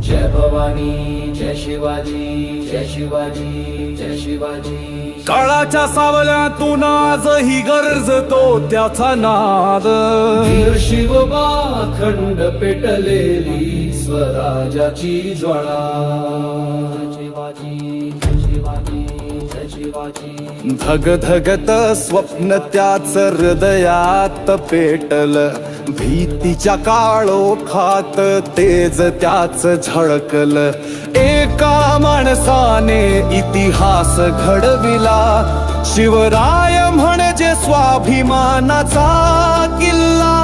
जय भवानी, जय शिवाजी, जय शिवाजी, जय शिवाजी. काळाच्या सावल्यातून आजही गरजतो त्याचा नाद. वीर शिवबा खंड पेटलेली स्वराजाची ज्वाळा. जय शिवाजी, जय शिवाजी, जय शिवाजी. धगधगत स्वप्न त्याच हृदयात पेटल. भीतीच्या काळोखात तेज त्याच झळकल. एका माणसाने इतिहास घडविला. शिवराय म्हणजे स्वाभिमानाचा किल्ला.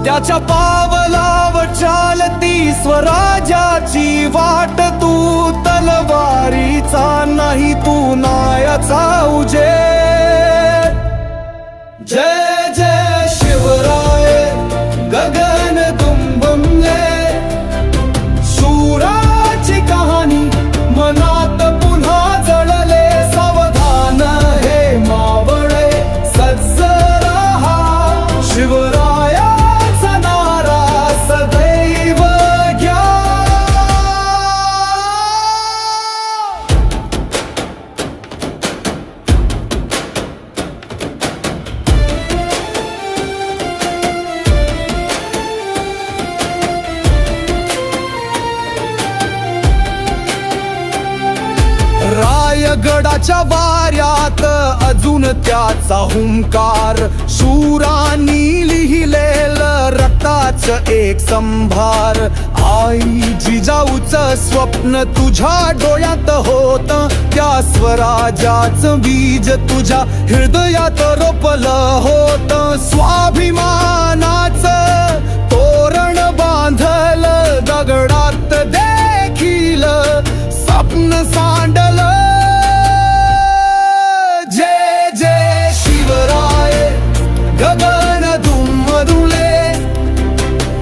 त्याच्या पावलावर चालती स्वराज्याची वाट. तू तलवारीचा नाही, तू नायाचा उजेड. जय जय शिवराय, गगन दुमदुमले. शूराची कहाणी मनात पुन्हा जळले. सावधान हे मावळे, सज्ज रहा. शिवरायाचा नारा सदैव घ्या. रायगडाच्या वाऱ्यात अजून त्याचा हुंकार. शूरांनी लिहिलेलं रक्ताच एक संभार. आई जिजाऊचं स्वप्न तुझ्या डोळ्यात होत. त्या स्वराज्याचं बीज तुझ्या हृदयात रोपलं होत. स्वाभिमानाचं तोरण बांधलं दगडात देखील स्वप्न सांडलं. जय जय शिवराय, गगन दुमदुमले.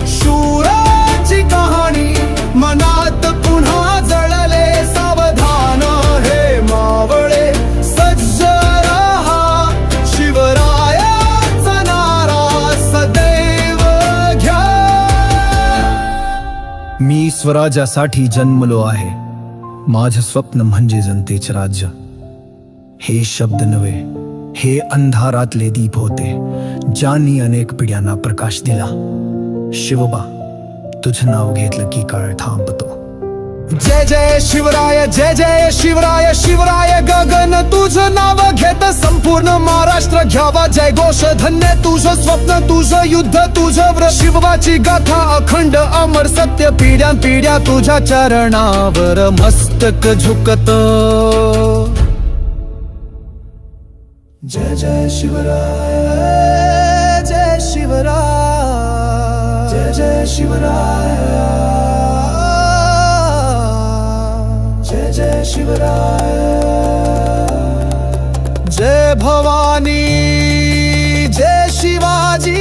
शूराची कहाणी मनात पुन्हा जळले. सावधान हे मावळे, सज्ज रहा. शिवरायाचा नारा सदैव घ्या. मी स्वराज्यासाठी जन्मलो आहे. माझं स्वप्न म्हणजे जनतेचे राज्य. हे शब्द नव्हे, हे अंधारातले दीप होते ज्यांनी अनेक पिढ्यांना प्रकाश दिला. शिवबा, तुझं नाव घेतलं की काळ थांबतो. जय जय शिवराय, जय जय शिवराय. शिवराय गगन तुझं नाव घेत संपूर्ण महाराष्ट्र घ्यावा जय घोष. धन्य तुझं स्वप्न, तुझं युद्ध, तुझं व्रत. शिवबाची गाथा अखंड अमर सत्य. पिढ्या पिढ्या तुझ्या चरणावर मस्तक झुकत. जय जय शिवराय, जय शिवराय, जय जय शिवराय, जय जय शिवराय. जय भवानी, जय शिवाजी,